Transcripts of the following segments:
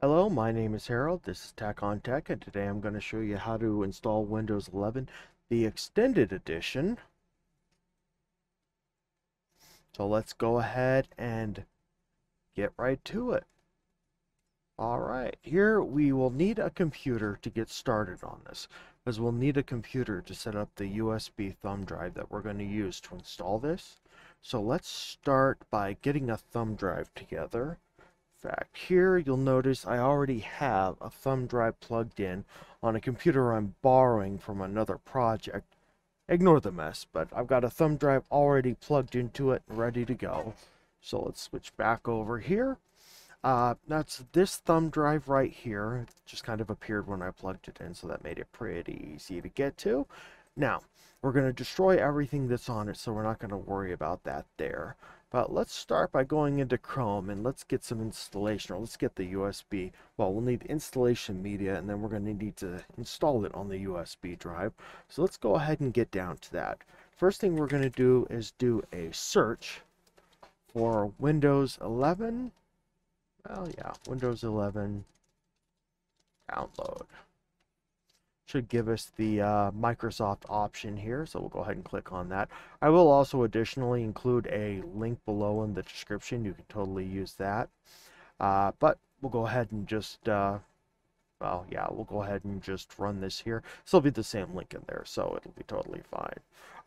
Hello, my name is Harold. This is Tech on Tech, and today I'm going to show you how to install Windows 11, the Extended Edition. So let's go ahead and get right to it. Alright, here we will need a computer to get started on this, because we'll need a computer to set up the USB thumb drive that we're going to use to install this. So let's start by getting a thumb drive together. Fact, here you'll notice I already have a thumb drive plugged in on a computer I'm borrowing from another project. Ignore the mess, but I've got a thumb drive already plugged into it and ready to go. So let's switch back over here. That's this thumb drive right here. It just kind of appeared when I plugged it in, so that made it pretty easy to get to. Now, we're going to destroy everything that's on it, so we're not going to worry about that there. But let's start by going into Chrome and let's get some installation, or let's get the USB. Well, we'll need installation media, and then we're going to need to install it on the USB drive. So let's go ahead and get down to that. First thing we're going to do is do a search for Windows 11. Well, yeah, Windows 11 download. Should give us the Microsoft option here, so we'll go ahead and click on that. I will also additionally include a link below in the description. You can totally use that. But we'll go ahead and just, well, yeah, we'll go ahead and just run this here. This will be the same link in there, so it'll be totally fine.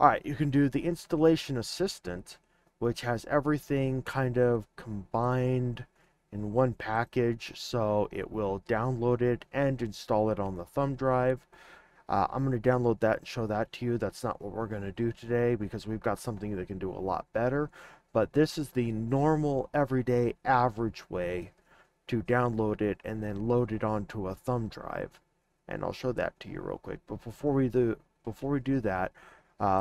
Alright, you can do the installation assistant, which has everything kind of combined in one package, so it will download it and install it on the thumb drive. I'm going to download that and show that to you. That's not what we're going to do today because we've got something that can do a lot better. But this is the normal, everyday, average way to download it and then load it onto a thumb drive. And I'll show that to you real quick. But before we do that,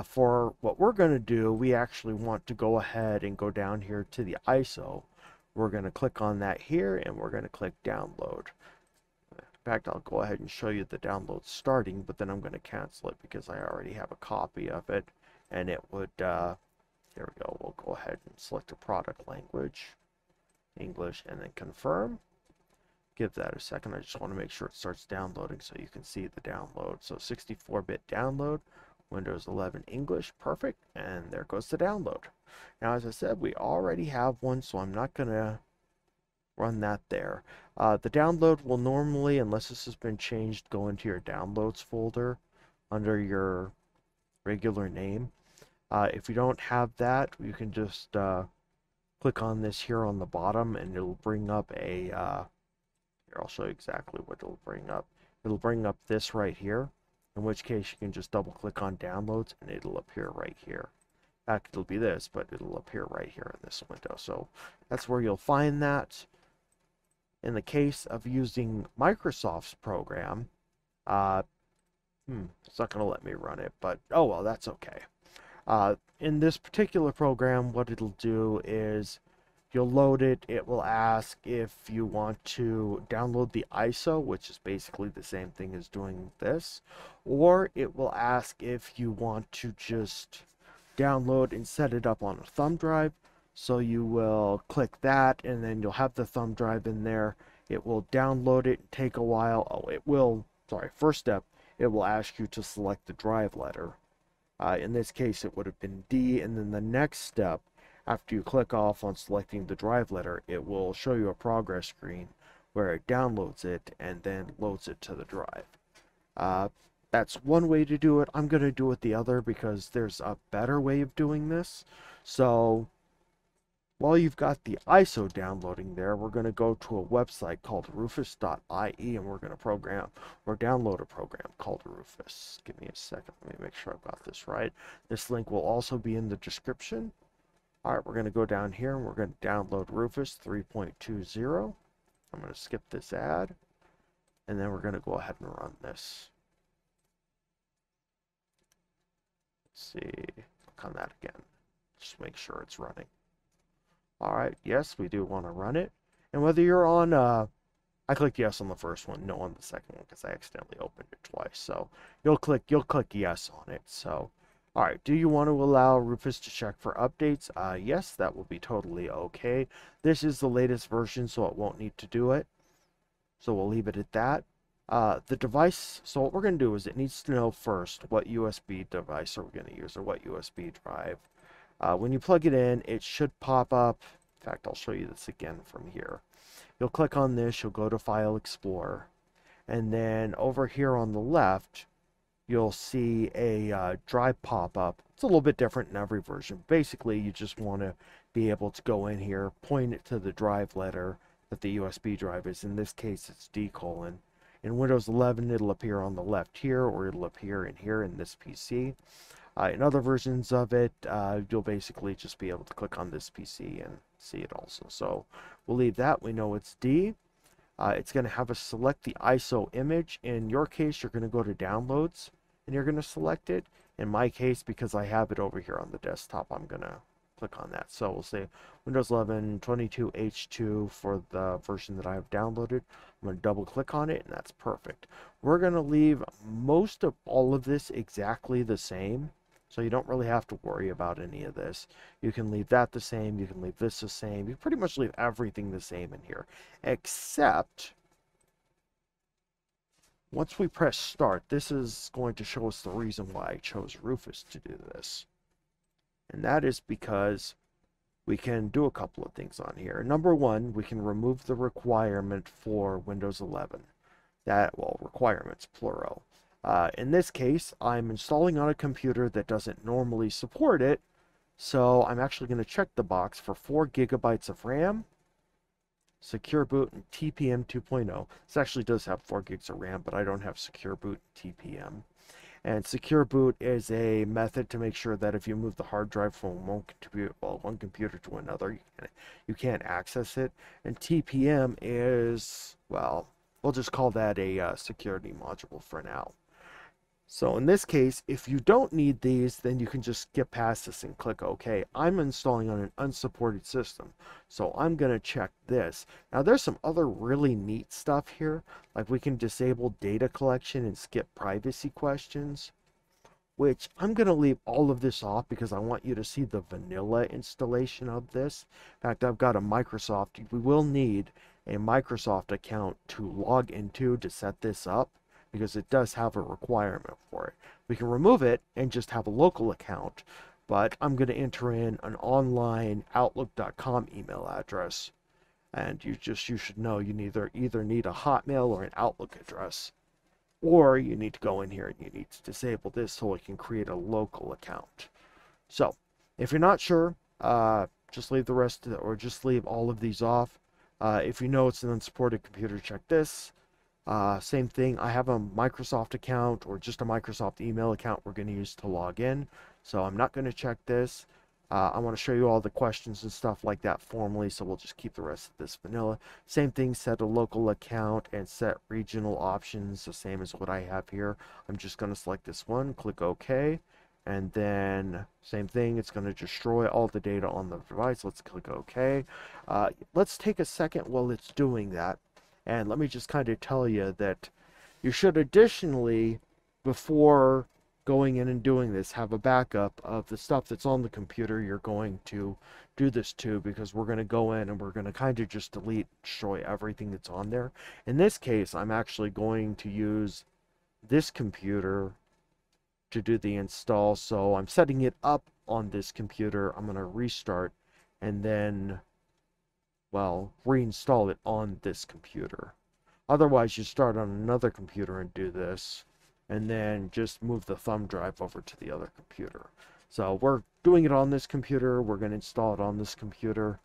for what we're going to do, we actually want to go ahead and go down here to the ISO. We're going to click on that here, and we're going to click download. In fact, I'll go ahead and show you the download starting, but then I'm going to cancel it because I already have a copy of it. And it would, here we go, we'll go ahead and select a product language, English, and then confirm. Give that a second. I just want to make sure it starts downloading so you can see the download. So 64-bit download, Windows 11 English, perfect, and there goes the download. Now, as I said, we already have one, so I'm not going to run that there. The download will normally, unless this has been changed, go into your downloads folder under your regular name. If you don't have that, you can just click on this here on the bottom, and it'll bring up a, here, I'll show you exactly what it'll bring up. It'll bring up this right here, in which case you can just double click on downloads and it'll appear right here. In fact, it'll be this, but it'll appear right here in this window. So that's where you'll find that. In the case of using Microsoft's program, it's not going to let me run it, but oh well, that's okay. In this particular program, what it'll do is you'll load it. It will ask if you want to download the ISO, which is basically the same thing as doing this, or it will ask if you want to just download and set it up on a thumb drive. So you will click that, and then you'll have the thumb drive in there. It will download it, take a while. Oh, it will, sorry, first step, it will ask you to select the drive letter. In this case, it would have been D, and then the next step, after you click off on selecting the drive letter, it will show you a progress screen where it downloads it and then loads it to the drive. That's one way to do it. I'm going to do it the other because there's a better way of doing this. So while you've got the ISO downloading there, we're going to go to a website called rufus.ie, and we're going to program or download a program called Rufus. Give me a second. Let me make sure I've got this right. This link will also be in the description. Alright, we're going to go down here and we're going to download Rufus 3.20. I'm going to skip this ad, and then we're going to go ahead and run this. Let's see, click on that again. Just make sure it's running. Alright, yes, we do want to run it. And whether you're on, I clicked yes on the first one, no on the second one, because I accidentally opened it twice. So you'll click yes on it. So, alright, do you want to allow Rufus to check for updates? Yes, that will be totally okay. This is the latest version, so it won't need to do it. So we'll leave it at that. The device, so what we're going to do is it needs to know first what USB device are we going to use, or what USB drive. When you plug it in, it should pop up. In fact, I'll show you this again from here. You'll click on this, you'll go to File Explorer, and then over here on the left, you'll see a drive pop up. It's a little bit different in every version. Basically, you just want to be able to go in here, point it to the drive letter that the USB drive is. In this case, it's D:. In Windows 11, it'll appear on the left here, or it'll appear in here in this PC. In other versions of it, you'll basically just be able to click on this PC and see it also. So we'll leave that. We know it's D. It's going to have us select the ISO image. In your case, you're going to go to Downloads, and you're going to select it. In my case, because I have it over here on the desktop, I'm going to click on that. So we'll say Windows 11 22H2 for the version that I have downloaded. I'm going to double click on it, and that's perfect. We're going to leave most of all of this exactly the same. So you don't really have to worry about any of this. You can leave that the same. You can leave this the same. You pretty much leave everything the same in here. Except, once we press start, this is going to show us the reason why I chose Rufus to do this. And that is because we can do a couple of things on here. Number one, we can remove the requirement for Windows 11. Requirements, plural. In this case, I'm installing on a computer that doesn't normally support it, so I'm actually going to check the box for 4 gigabytes of RAM, Secure Boot, and TPM 2.0. This actually does have 4 gigs of RAM, but I don't have Secure Boot and TPM. And Secure Boot is a method to make sure that if you move the hard drive from one computer to another, you can't access it. And TPM is, well, we'll just call that a security module for now. So in this case, if you don't need these, then you can just skip past this and click OK. I'm installing on an unsupported system, so I'm going to check this. Now there's some other really neat stuff here, like we can disable data collection and skip privacy questions, which I'm going to leave all of this off because I want you to see the vanilla installation of this. In fact, I've got a Microsoft. We will need a Microsoft account to log into to set this up, because it does have a requirement for it. We can remove it and just have a local account, but I'm going to enter in an online Outlook.com email address, and you should know you either need a Hotmail or an Outlook address, or you need to go in here and you need to disable this so it can create a local account. So if you're not sure, just leave the rest of it, or just leave all of these off. If you know it's an unsupported computer, check this. Same thing, I have a Microsoft account or just a Microsoft email account we're going to use to log in, so I'm not going to check this. I want to show you all the questions and stuff like that formally, so we'll just keep the rest of this vanilla. Same thing, set a local account and set regional options, the same as what I have here. I'm just going to select this one, click OK, and then same thing, it's going to destroy all the data on the device. Let's click OK. Let's take a second while it's doing that. And let me just kind of tell you that you should additionally, before going in and doing this, have a backup of the stuff that's on the computer you're going to do this to, because we're going to go in and we're going to kind of just delete, destroy everything that's on there. In this case, I'm actually going to use this computer to do the install, so I'm setting it up on this computer. I'm going to restart and then, well, reinstall it on this computer. Otherwise, you start on another computer and do this, and then just move the thumb drive over to the other computer. So we're doing it on this computer. We're going to install it on this computer.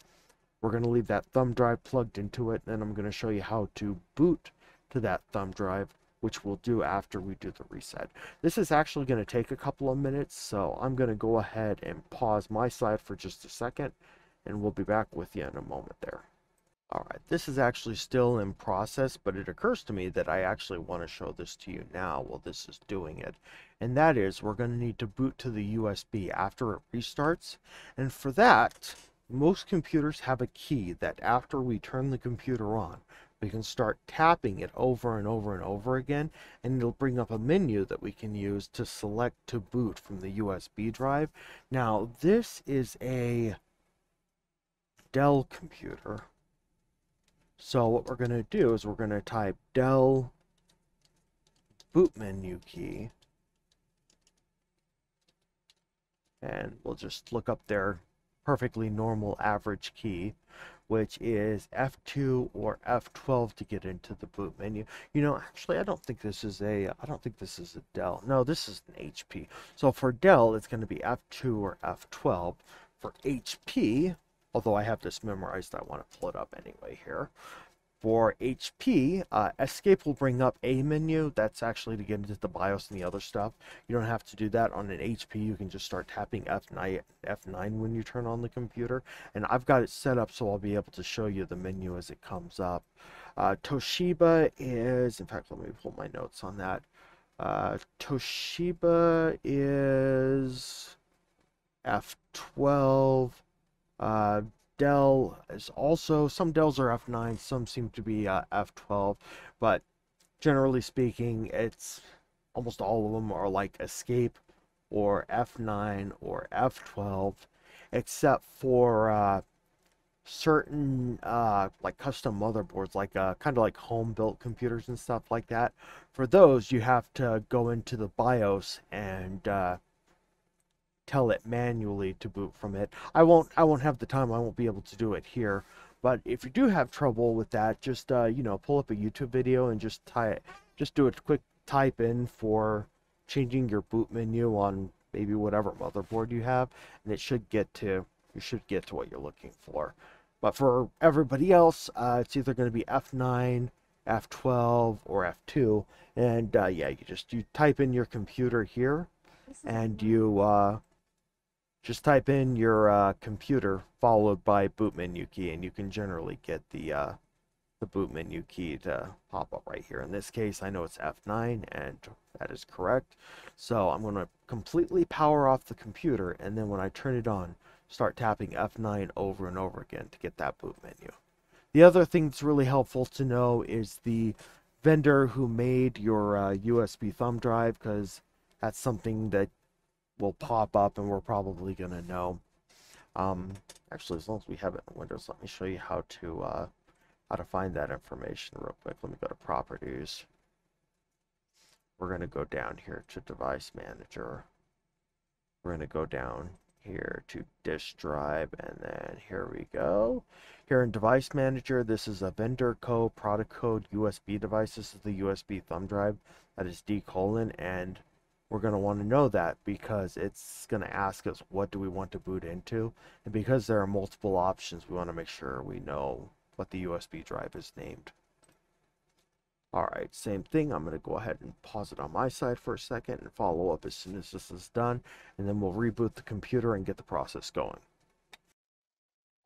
We're going to leave that thumb drive plugged into it, and then I'm going to show you how to boot to that thumb drive, which we'll do after we do the reset. This is actually going to take a couple of minutes, so I'm going to go ahead and pause my side for just a second, and we'll be back with you in a moment there. Alright, this is actually still in process, but it occurs to me that I actually want to show this to you now while this is doing it. And that is, we're going to need to boot to the USB after it restarts. And for that, most computers have a key that after we turn the computer on, we can start tapping it over and over and over again, and it'll bring up a menu that we can use to select to boot from the USB drive. Now, this is a Dell computer, So what we're going to do is we're going to type Dell boot menu key, and we'll just look up their perfectly normal average key, which is F2 or F12 to get into the boot menu. You know, actually, I don't think this is a Dell. No, this is an HP. So for Dell, it's going to be F2 or F12. For HP, although I have this memorized, I want to pull it up anyway here. For HP, Escape will bring up a menu. That's actually to get into the BIOS and the other stuff. You don't have to do that on an HP. You can just start tapping F9 when you turn on the computer. And I've got it set up so I'll be able to show you the menu as it comes up. Toshiba is, in fact, let me pull my notes on that. Toshiba is F12. Dell is also, some Dells are F9, some seem to be F12, but generally speaking, it's almost all of them are like Escape or F9 or F12, except for certain like custom motherboards, like kind of like home built computers and stuff like that. For those, you have to go into the BIOS and tell it manually to boot from it. I won't have the time. I won't be able to do it here. But if you do have trouble with that, just you know, pull up a YouTube video and just do a quick type in for changing your boot menu on maybe whatever motherboard you have, and it should get to what you're looking for. But for everybody else, it's either going to be F9, F12, or F2, and yeah, you type in your computer here, and you just type in your computer followed by boot menu key, and you can generally get the boot menu key to pop up right here. In this case, I know it's F9, and that is correct. So I'm going to completely power off the computer, and then when I turn it on, start tapping F9 over and over again to get that boot menu. The other thing that's really helpful to know is the vendor who made your USB thumb drive, because that's something that will pop up and we're probably going to know. Actually, as long as we have it in Windows, let me show you how to find that information real quick. Let me go to Properties. We're going to go down here to Device Manager. We're going to go down here to Disk Drive, and then here we go. Here in Device Manager, this is a vendor code, product code, USB device. This is the USB thumb drive. That is D:, and we're going to want to know that because it's going to ask us what do we want to boot into, and because there are multiple options, we want to make sure we know what the USB drive is named. Alright, same thing. I'm going to go ahead and pause it on my side for a second and follow up as soon as this is done, and then we'll reboot the computer and get the process going.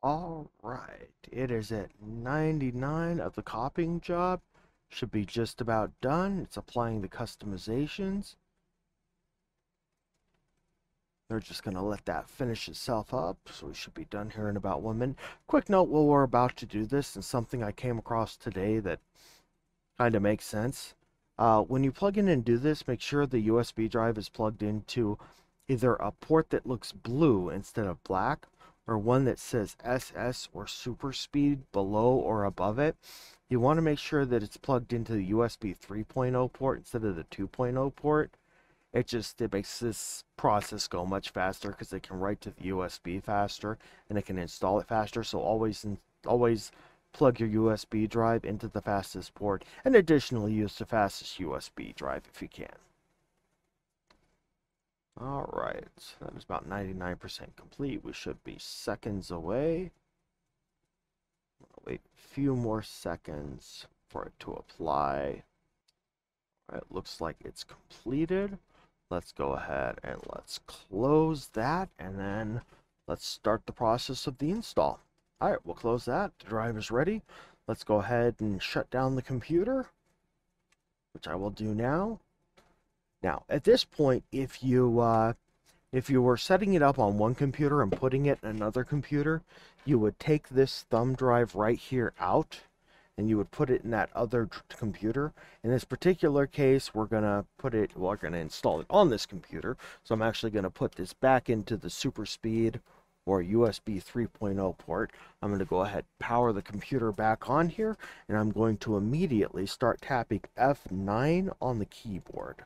Alright, it is at 99 of the copying job. Should be just about done. It's applying the customizations. They're just going to let that finish itself up, so we should be done here in about 1 minute. Quick note while we're about to do this, and something I came across today that kind of makes sense. When you plug in and do this, make sure the USB drive is plugged into either a port that looks blue instead of black, or one that says SS or super speed below or above it. You want to make sure that it's plugged into the USB 3.0 port instead of the 2.0 port. It makes this process go much faster because it can write to the USB faster and it can install it faster. So always plug your USB drive into the fastest port, and additionally use the fastest USB drive if you can. Alright, so that is about 99% complete. We should be seconds away. I'll wait a few more seconds for it to apply. Alright, looks like it's completed. Let's go ahead and let's close that, and then let's start the process of the install. Alright, we'll close that. The drive is ready. Let's go ahead and shut down the computer, which I will do now. Now, at this point, if you were setting it up on one computer and putting it in another computer, you would take this thumb drive right here out, and you would put it in that other computer. In this particular case, we're going to install it on this computer. So I'm actually going to put this back into the super speed or USB 3.0 port. I'm going to go ahead and power the computer back on here, and I'm going to immediately start tapping F9 on the keyboard.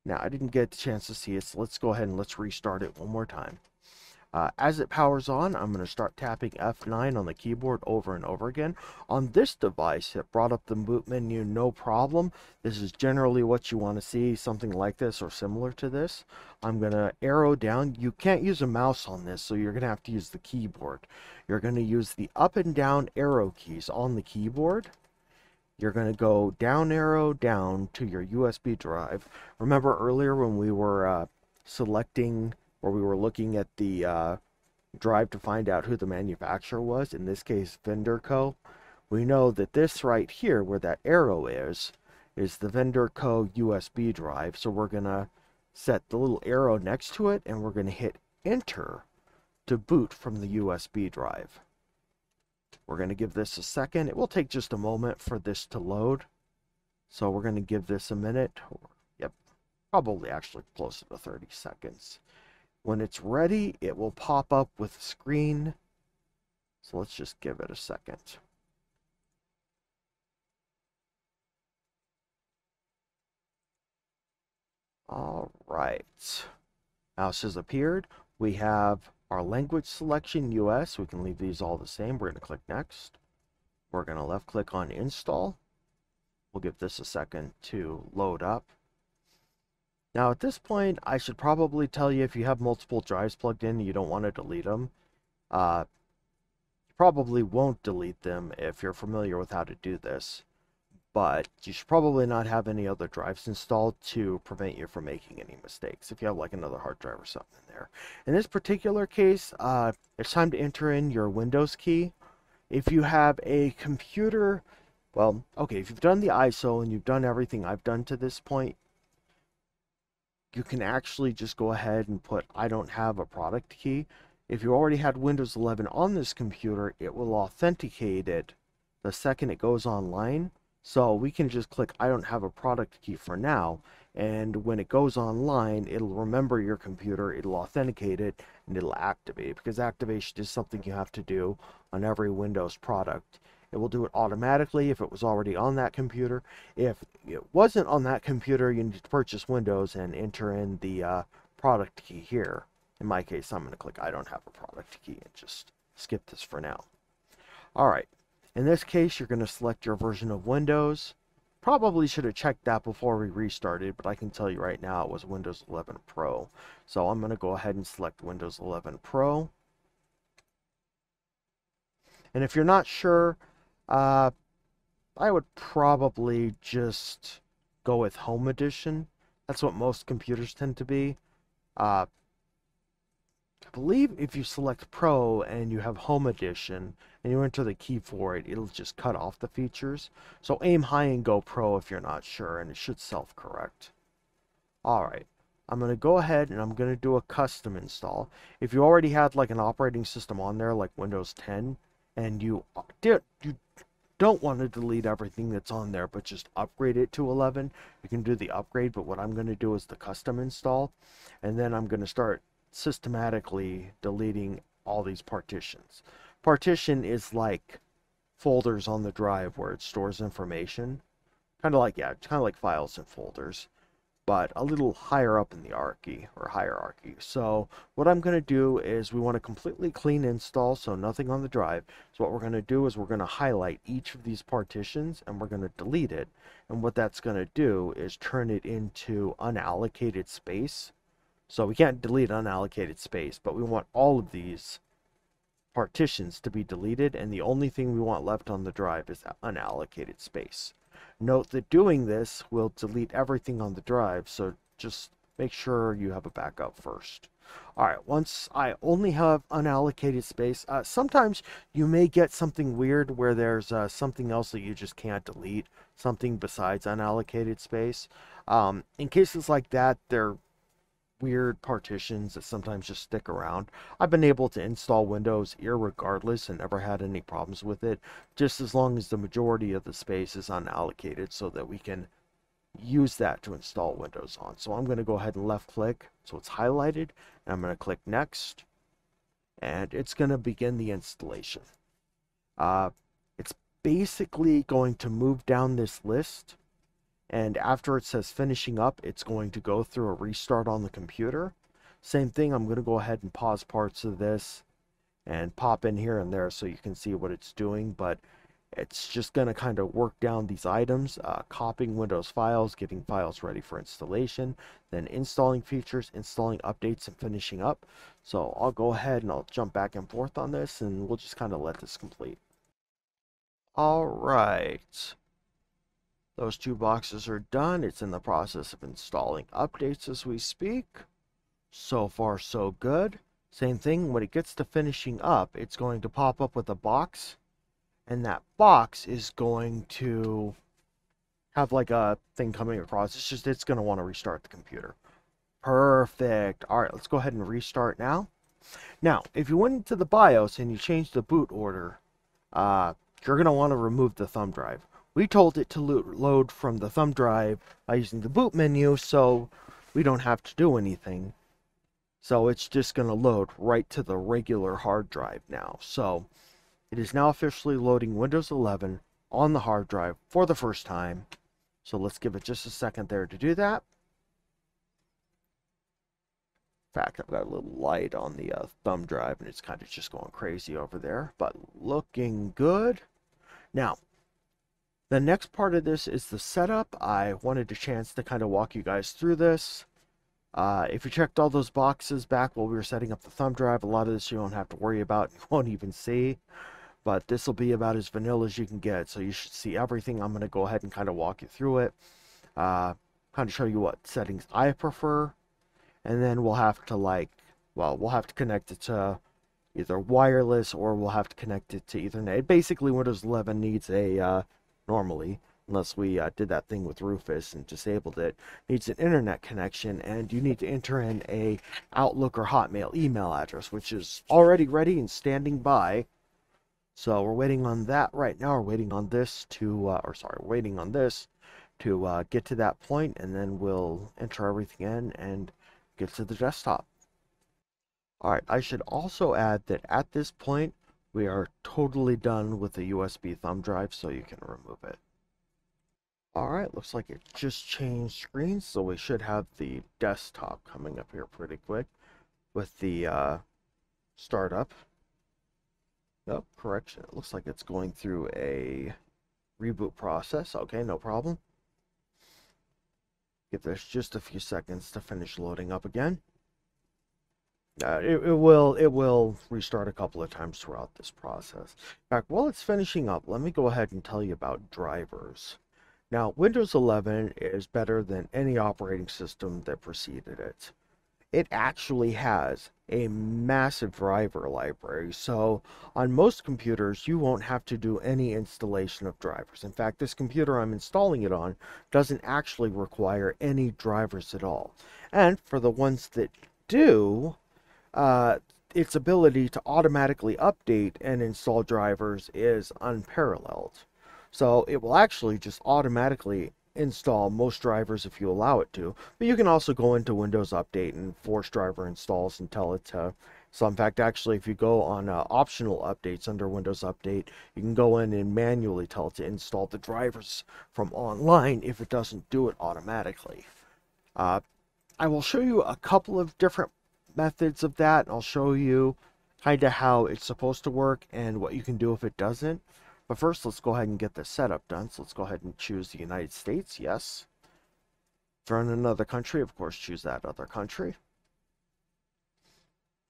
Now, I didn't get the chance to see it, so let's go ahead and let's restart it one more time. As it powers on, I'm going to start tapping F9 on the keyboard over and over again. On this device, it brought up the boot menu no problem. This is generally what you want to see, something like this or similar to this. I'm going to arrow down. You can't use a mouse on this, so you're going to have to use the keyboard. You're going to use the up and down arrow keys on the keyboard. You're going to go down arrow down to your USB drive. Remember earlier when we were selecting, or we were looking at the drive to find out who the manufacturer was, in this case Vendor Co. We know that this right here, where that arrow is the Vendor Co. USB drive. So we're going to set the little arrow next to it, and we're going to hit enter to boot from the USB drive. We're going to give this a second. It will take just a moment for this to load. So we're going to give this a minute. Yep, probably actually closer to 30 seconds. When it's ready, it will pop up with a screen. So let's just give it a second. All right. Mouse has appeared. We have our language selection, US. We can leave these all the same. We're going to click next. We're going to left click on install. We'll give this a second to load up. Now at this point, I should probably tell you, if you have multiple drives plugged in and you don't want to delete them, you probably won't delete them if you're familiar with how to do this. But you should probably not have any other drives installed to prevent you from making any mistakes if you have like another hard drive or something in there. In this particular case, it's time to enter in your Windows key. If you have a computer, well, okay, if you've done the ISO and you've done everything I've done to this point, you can actually just go ahead and put I don't have a product key. If you already had Windows 11 on this computer, it will authenticate it the second it goes online. So we can just click I don't have a product key for now, and when it goes online, it'll remember your computer, it'll authenticate it, and it'll activate, because activation is something you have to do on every Windows product. It will do it automatically if it was already on that computer. If it wasn't on that computer, you need to purchase Windows and enter in the product key here. In my case, I'm going to click I don't have a product key and just skip this for now. Alright, in this case, you're going to select your version of Windows. Probably should have checked that before we restarted, but I can tell you right now it was Windows 11 Pro. So I'm going to go ahead and select Windows 11 Pro. And if you're not sure, I would probably just go with Home Edition. That's what most computers tend to be. I believe if you select Pro and you have Home Edition and you enter the key for it, it'll just cut off the features. So aim high and go Pro if you're not sure, and it should self-correct. Alright, I'm going to go ahead and I'm going to do a custom install. If you already had like an operating system on there like Windows 10, and you don't want to delete everything that's on there, but just upgrade it to 11, you can do the upgrade. But what I'm going to do is the custom install, and then I'm going to start systematically deleting all these partitions. Partition is like folders on the drive where it stores information. Kind of like, yeah, kind of like files and folders, but a little higher up in the hierarchy. So what I'm going to do is we want to completely clean install, so nothing on the drive. So what we're going to do is we're going to highlight each of these partitions and we're going to delete it. And what that's going to do is turn it into unallocated space. So we can't delete unallocated space, but we want all of these partitions to be deleted, and the only thing we want left on the drive is unallocated space. Note that doing this will delete everything on the drive, so just make sure you have a backup first. Alright, once I only have unallocated space, sometimes you may get something weird where there's something else that you just can't delete, something besides unallocated space. In cases like that, they're weird partitions that sometimes just stick around. I've been able to install Windows irregardless and never had any problems with it, just as long as the majority of the space is unallocated so that we can use that to install Windows on. So I'm going to go ahead and left click so it's highlighted, and I'm going to click next. and it's going to begin the installation. It's basically going to move down this list, and after it says finishing up, it's going to go through a restart on the computer. Same thing, I'm going to go ahead and pause parts of this and pop in here and there so you can see what it's doing, but it's just going to kind of work down these items, copying Windows files, getting files ready for installation, then installing features, installing updates, and finishing up. So I'll go ahead and I'll jump back and forth on this, and we'll just kind of let this complete. All right. Those two boxes are done. It's in the process of installing updates as we speak. So far, so good. Same thing, when it gets to finishing up, it's going to pop up with a box, and that box is going to have like a thing coming across. It's going to want to restart the computer. Perfect. All right, let's go ahead and restart now. Now, if you went into the BIOS and you changed the boot order, you're going to want to remove the thumb drive. We told it to load from the thumb drive by using the boot menu, so we don't have to do anything. So it's just going to load right to the regular hard drive now. So it is now officially loading Windows 11 on the hard drive for the first time. So let's give it just a second there to do that. In fact, I've got a little light on the thumb drive, and it's kind of just going crazy over there, but looking good. Now, the next part of this is the setup. I wanted a chance to kind of walk you guys through this. If you checked all those boxes back while we were setting up the thumb drive, a lot of this you don't have to worry about. You won't even see. But this will be about as vanilla as you can get. So you should see everything. I'm going to go ahead and kind of walk you through it. Kind of show you what settings I prefer. And then we'll have to we'll have to connect it to either wireless, or we'll have to connect it to Ethernet. Basically, Windows 11 needs a, normally, unless we did that thing with Rufus and disabled it, needs an internet connection, and you need to enter in a Outlook or Hotmail email address, which is already ready and standing by. So we're waiting on that right now. We're waiting on this to, waiting on this to get to that point, and then we'll enter everything in and get to the desktop. All right, I should also add that at this point, we are totally done with the USB thumb drive, so you can remove it. All right, looks like it just changed screens, so we should have the desktop coming up here pretty quick with the startup. Oh, correction. It looks like it's going through a reboot process. Okay, no problem. Give this just a few seconds to finish loading up again. It will restart a couple of times throughout this process. In fact, while it's finishing up, let me go ahead and tell you about drivers. Now, Windows 11 is better than any operating system that preceded it. It actually has a massive driver library, so on most computers you won't have to do any installation of drivers. In fact, this computer I'm installing it on doesn't actually require any drivers at all. And for the ones that do, its ability to automatically update and install drivers is unparalleled. So it will actually just automatically install most drivers if you allow it to, but you can also go into Windows Update and force driver installs and tell it to. So in fact, actually, if you go on optional updates under Windows Update, you can go in and manually tell it to install the drivers from online if it doesn't do it automatically. I will show you a couple of different methods of that, and I'll show you kind of how it's supposed to work and what you can do if it doesn't. But first, let's go ahead and get the setup done. So let's go ahead and choose the United States. Yes. If you're in another country, of course, choose that other country.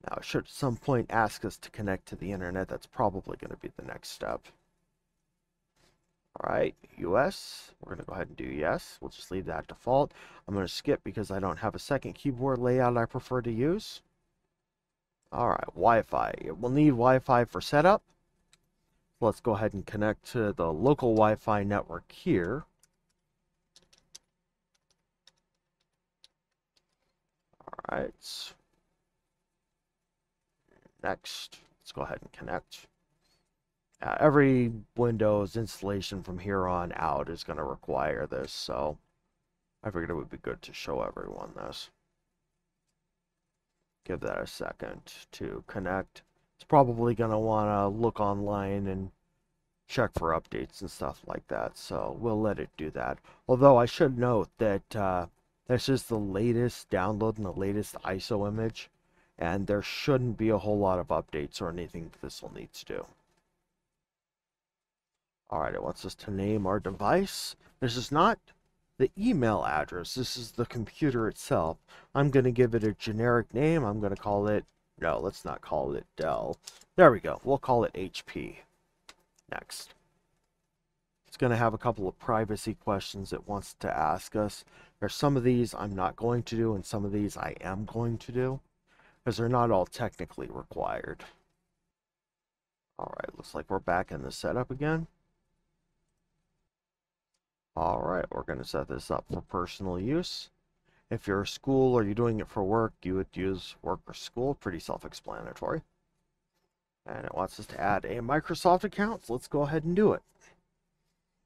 Now, it should at some point ask us to connect to the internet. That's probably going to be the next step. All right, US. We're going to go ahead and do yes. We'll just leave that default. I'm going to skip because I don't have a second keyboard layout I prefer to use. All right, Wi-Fi. It will need Wi-Fi for setup. Let's go ahead and connect to the local Wi-Fi network here. All right. Next, let's go ahead and connect. Every Windows installation from here on out is going to require this, so I figured it would be good to show everyone this. Give that a second to connect. It's probably going to want to look online and check for updates and stuff like that, so we'll let it do that. Although I should note that this is the latest download and the latest ISO image, and there shouldn't be a whole lot of updates or anything this will need to do. Alright, it wants us to name our device. This is not the email address, this is the computer itself. I'm going to give it a generic name. I'm going to call it, no, let's not call it Dell. There we go, we'll call it HP. Next. It's going to have a couple of privacy questions it wants to ask us. There's some of these I'm not going to do, and some of these I am going to do, because they're not all technically required. Alright, looks like we're back in the setup again. Alright, we're going to set this up for personal use. If you're a school or you're doing it for work, you would use work or school. Pretty self-explanatory. And it wants us to add a Microsoft account, so let's go ahead and do it.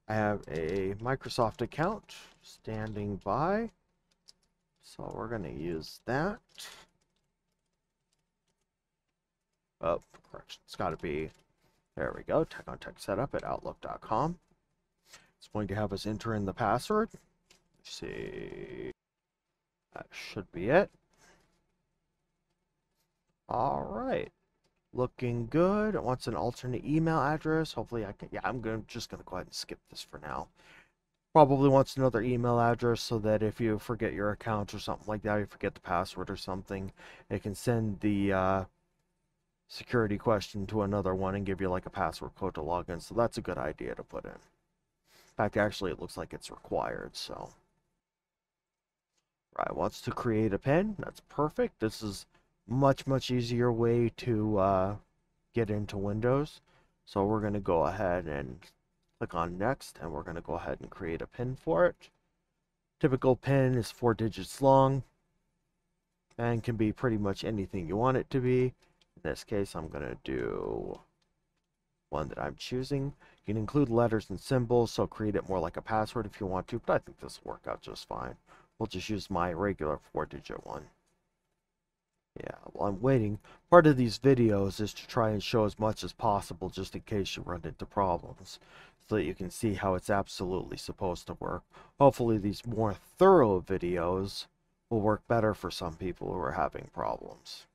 I have a Microsoft account standing by, so we're going to use that. Oh, correction, it's got to be, there we go, Tech on Tech Setup at Outlook.com. It's going to have us enter in the password. Let's see, that should be it. All right, looking good. It wants an alternate email address. Hopefully I can, yeah, just going to go ahead and skip this for now. Probably wants another email address so that if you forget your account or something like that, you forget the password or something, it can send the security question to another one and give you like a password code to log in. So that's a good idea to put in. In fact, actually, it looks like it's required. So, right, wants to create a PIN. That's perfect. This is much easier way to get into Windows. So we're going to go ahead and click on next, and we're going to go ahead and create a PIN for it. Typical PIN is 4 digits long and can be pretty much anything you want it to be. In this case, I'm going to do one that I'm choosing. You can include letters and symbols, so create it more like a password if you want to, but I think this will work out just fine. We'll just use my regular 4-digit one. Yeah, while I'm waiting, part of these videos is to try and show as much as possible just in case you run into problems, so that you can see how it's absolutely supposed to work. Hopefully these more thorough videos will work better for some people who are having problems.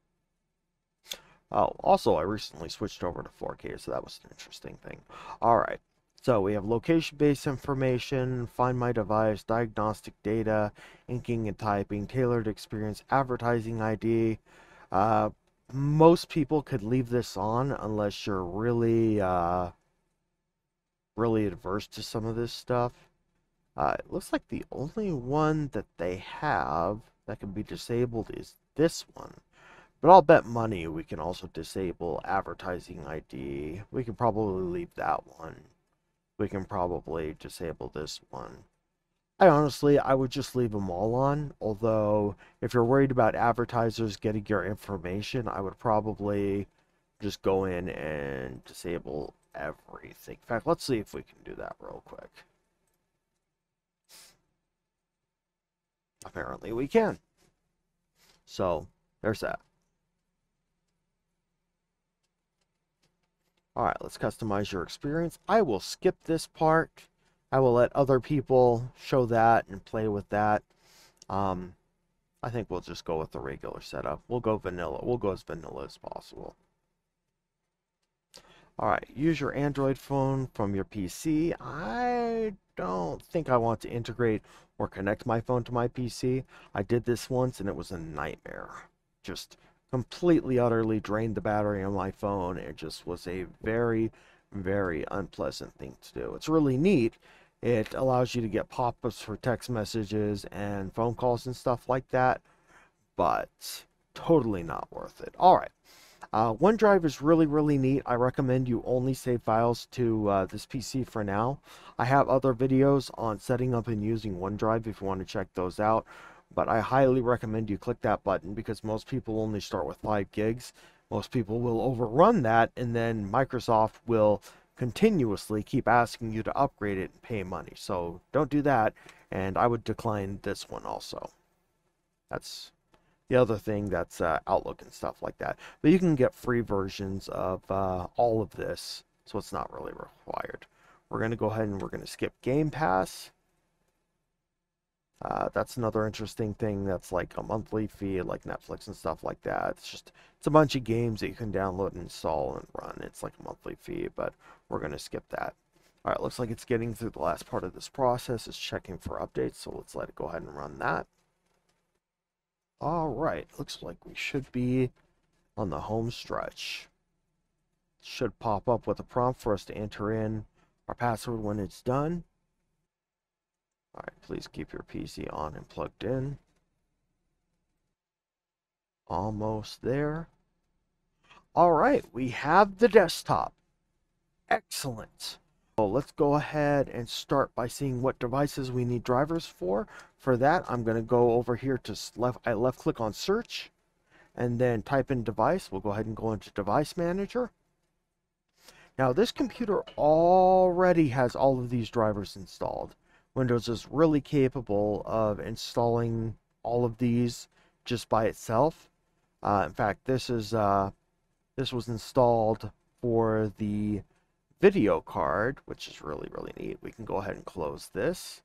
Oh, also I recently switched over to 4K, so that was an interesting thing. Alright, so we have location-based information, find my device, diagnostic data, inking and typing, tailored experience, advertising ID. Most people could leave this on unless you're really adverse to some of this stuff. It looks like the only one that they have that can be disabled is this one. But I'll bet money we can also disable advertising ID. We can probably leave that one. We can probably disable this one. I would just leave them all on. Although, if you're worried about advertisers getting your information, I would probably just go in and disable everything. In fact, let's see if we can do that real quick. Apparently we can. So, there's that. Alright, let's customize your experience. I will skip this part. I will let other people show that and play with that. I think we'll just go with the regular setup. We'll go vanilla. We'll go as vanilla as possible. Alright, use your Android phone from your PC. I don't think I want to integrate or connect my phone to my PC. I did this once and it was a nightmare. Just completely, utterly drained the battery on my phone. It just was a very unpleasant thing to do. It's really neat. It allows you to get pop-ups for text messages and phone calls and stuff like that, but totally not worth it. Alright. OneDrive is really neat. I recommend you only save files to this PC for now. I have other videos on setting up and using OneDrive if you want to check those out. But I highly recommend you click that button because most people only start with 5 gigs. Most people will overrun that, and then Microsoft will continuously keep asking you to upgrade it and pay money. So don't do that, and I would decline this one also. That's the other thing that's Outlook and stuff like that. But you can get free versions of all of this, so it's not really required. We're going to go ahead and we're going to skip Game Pass. That's another interesting thing. That's like a monthly fee, like Netflix and stuff like that. It's a bunch of games that you can download and install and run. It's like a monthly fee, but we're going to skip that. All right, looks like it's getting through the last part of this process. It's checking for updates, so let's let it go ahead and run that. All right, looks like we should be on the home stretch. It should pop up with a prompt for us to enter in our password when it's done. All right, please keep your PC on and plugged in. Almost there. All right, we have the desktop. Excellent. So let's go ahead and start by seeing what devices we need drivers for. For that, I'm going to go over here to left click on search and then type in device. We'll go ahead and go into device manager. Now this computer already has all of these drivers installed. Windows is really capable of installing all of these just by itself. In fact, this was installed for the video card, which is really, really neat. We can go ahead and close this.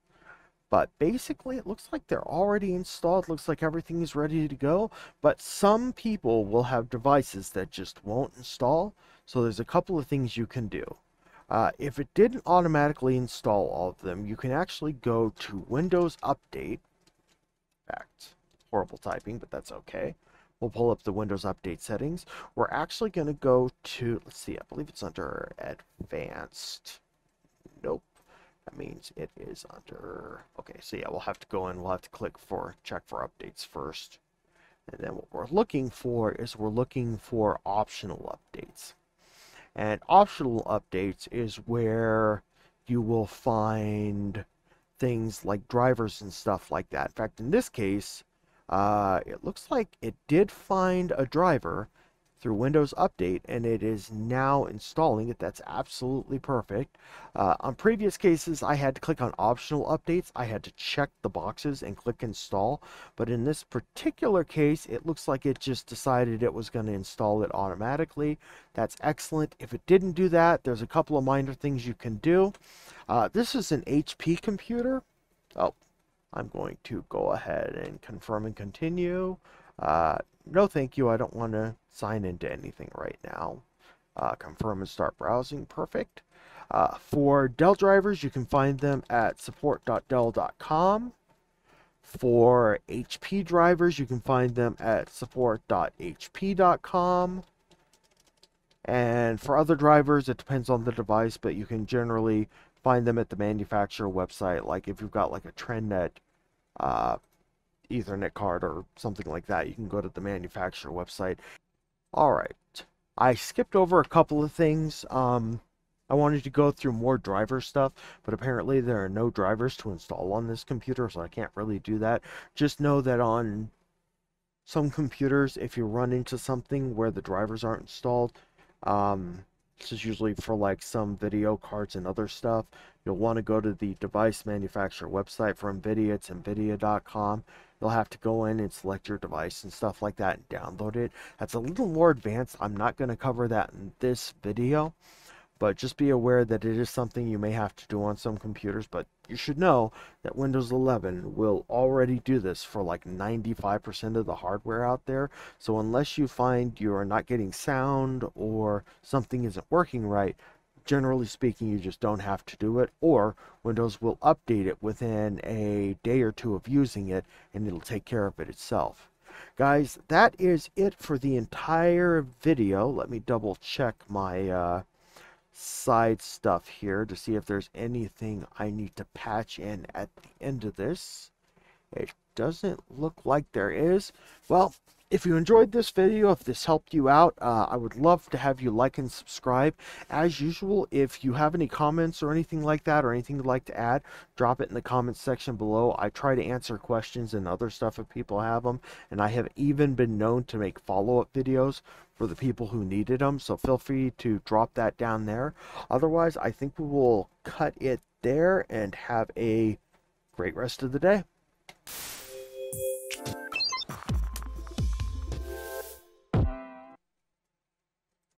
But basically, it looks like they're already installed. Looks like everything is ready to go. But some people will have devices that just won't install. So there's a couple of things you can do. If it didn't automatically install all of them, you can actually go to Windows Update. In fact, horrible typing, but that's okay. We'll pull up the Windows Update settings. We're actually going to go to, let's see, I believe it's under Advanced. Nope. That means it is under, okay, so yeah, we'll have to go in, we'll have to check for updates first. And then what we're looking for is we're looking for optional updates. And optional updates is where you will find things like drivers and stuff like that. In fact, in this case, it looks like it did find a driver through Windows Update, and it is now installing it. That's absolutely perfect. On previous cases, I had to click on optional updates. I had to check the boxes and click install. But in this particular case, it looks like it just decided it was going to install it automatically. That's excellent. If it didn't do that, there's a couple of minor things you can do. This is an HP computer. Oh, I'm going to go ahead and confirm and continue. No, thank you. I don't want to sign into anything right now. Confirm and start browsing. Perfect. For Dell drivers, you can find them at support.dell.com. For HP drivers, you can find them at support.hp.com. And for other drivers, it depends on the device, but you can generally find them at the manufacturer website. Like if you've got like a TrendNet Ethernet card or something like that, you can go to the manufacturer website. All right, I skipped over a couple of things. I wanted to go through more driver stuff, but apparently there are no drivers to install on this computer, so I can't really do that. Just know that on some computers, if you run into something where the drivers aren't installed, this is usually for like some video cards and other stuff, you'll want to go to the device manufacturer website for NVIDIA. It's nvidia.com. You'll have to go in and select your device and stuff like that and download it. That's a little more advanced. I'm not going to cover that in this video, but just be aware that it is something you may have to do on some computers. But you should know that Windows 11 will already do this for like 95% of the hardware out there. So unless you find you're not getting sound or something isn't working right, generally speaking, you just don't have to do it, or Windows will update it within a day or two of using it, and it'll take care of it itself. Guys, that is it for the entire video. Let me double check my side stuff here to see if there's anything I need to patch in at the end of this. It doesn't look like there is. Well, if you enjoyed this video, if this helped you out, I would love to have you like and subscribe. As usual, if you have any comments or anything like that, or anything you'd like to add, drop it in the comments section below. I try to answer questions and other stuff if people have them, and I have even been known to make follow-up videos for the people who needed them, so feel free to drop that down there. Otherwise, I think we will cut it there and have a great rest of the day.